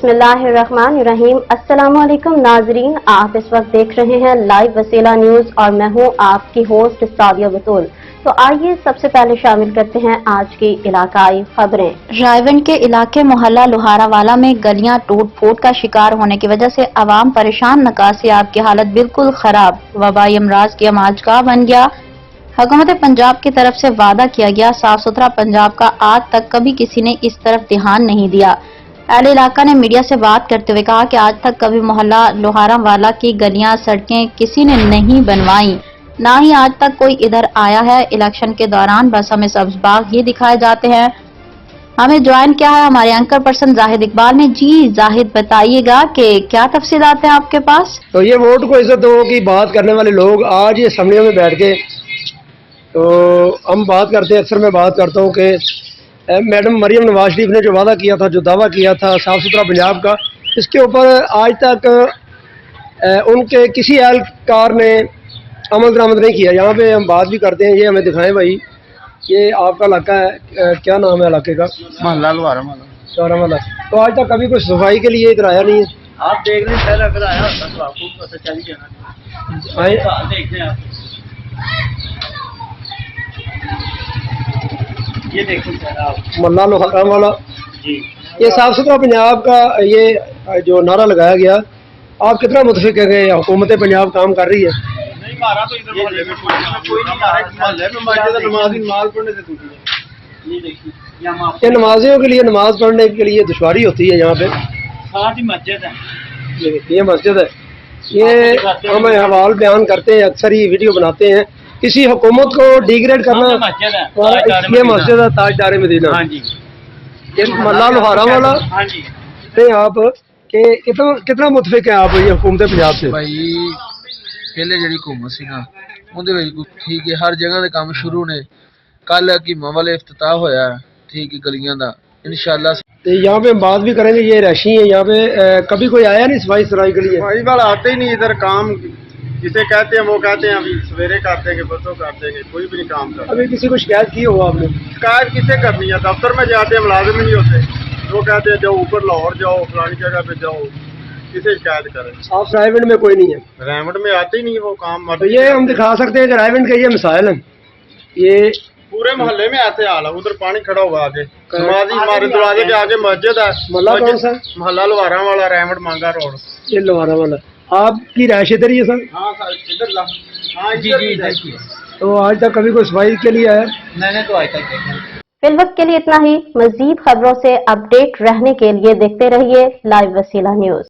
बिस्मिल्लाहिर्रहमानिर्रहीम। अस्सलामुअलैकुम नाजरीन, आप इस वक्त देख रहे हैं लाइव वसीला न्यूज और मैं हूं आपकी होस्ट सादिया बतूल। तो आइए सबसे पहले शामिल करते हैं आज की इलाकाई खबरें। रायवंड के इलाके मोहल्ला लोहारावाला में गलियां टूट फूट का शिकार होने की वजह से आवाम परेशान, निकासियाब की हालत बिल्कुल खराब, वबाई अमराज की अमाजगाह बन गया। हुकूमत पंजाब की तरफ से वादा किया गया साफ सुथरा पंजाब का, आज तक कभी किसी ने इस तरफ ध्यान नहीं दिया। अहले इलाका ने मीडिया से बात करते हुए कहा कि आज तक कभी मोहल्ला लोहारावाला की गलियां सड़कें किसी ने नहीं बनवाई, ना ही आज तक कोई इधर आया है। इलेक्शन के दौरान बस हमें सब्ज बाग ही दिखाए जाते हैं। हमें ज्वाइन किया है हमारे एंकर पर्सन जाहिद इकबाल ने। जी जाहिद, बताइएगा कि क्या तफसीलात हैं आपके पास। तो ये वोट को इज्जत दो की बात करने वाले लोग आज ये असम्बलियों में बैठ के, तो हम बात करते हैं, अक्सर मैं बात करता हूँ कि मैडम मरियम नवाज शरीफ ने जो वादा किया था, जो दावा किया था साफ़ सुथरा पंजाब का, इसके ऊपर आज तक उनके किसी एहलकार ने अमल दरामद नहीं किया। यहाँ पे हम बात भी करते हैं, ये हमें दिखाएं भाई, ये आपका इलाका है, क्या नाम है इलाके का? मोहल्ला लोहारावाला। तो आज तक कभी कोई सफाई के लिए इधर आया नहीं है? आप देख रहे हैं, पहले अगर आया होता तो आपको पता चल ही जाना। देखते हैं आप, ये देखिए सर आप मोहल्ला लोहारावाला जी, ये साफ सुथरा पंजाब का ये जो नारा लगाया गया, आप कितना मुतफिक है कि हुकूमत पंजाब काम कर रही है? नहीं मारा तो इधर मोहल्ले में कोई नहीं मारा, मोहल्ले में नमाज पढ़ने से दूसरी है। ये देखिए ये नमाजियों के लिए नमाज पढ़ने के लिए दुश्वारी होती है। यहाँ पे साथ ही मस्जिद है, ये मस्जिद है, ये हम हवाल बयान करते हैं, अक्सर ही वीडियो बनाते हैं। किसी हुकूमत को डिग्रेड करना, ये मस्जिद है ताजदार मदीना। हाँ जी, ये मोहल्ला लोहारावाला। हाँ जी, आप कि कितना मुतफिक है आप ये हुकूमत पंजाब से? भाई पहले जी हुकूमत सी ना उहदे ठीक है, हर जगह के काम शुरू ने, कल हकीमा वाले इफ्तिताह होया ठीक है गलियां दा, इंशाल्लाह। तो यहाँ पे हम बात भी करेंगे, ये रैशी है यहाँ पे, कभी कोई आया नहीं सफाई सुथराई के लिए? सफाई वाला आते ही नहीं इधर, काम जिसे कहते हैं वो कहते हैं अभी सवेरे कर देंगे, परसों कर देंगे, कोई भी नहीं काम करता। अभी किसी को शिकायत की हो आपने? शिकायत किसे करनी है? दफ्तर में जाते हैं, मुलाजिम ही नहीं होते, वो कहते हैं जाओ ऊपर लाहौर जाओ, फलानी जगह पे जाओ, किसे शिकायत करें? आप रायवंड में कोई नहीं है? रायवंड में आते ही नहीं वो काम। तो ये हम दिखा सकते हैं कि रायवंड के ये मिसाइल हैं, ये पूरे मोहल्ले में ऐसे हाल है। उधर पानी खड़ा हुआ आगे, नमाजी हमारे दरवाजे के आगे मस्जिद है। मोहल्ला कौन सा? मोहल्ला लोहारावाला, रायवंड मांगा रोड। ये लोहारावाला। आपकी रहायश इधर ही है सर? हाँ सर, इधर हाँ जी जी। तो आज तक कभी कोई सफाई के लिए आया? मैंने तो आज तक देखा। फिलवक्त के लिए इतना ही। मजीद खबरों से अपडेट रहने के लिए देखते रहिए लाइव वसीला न्यूज।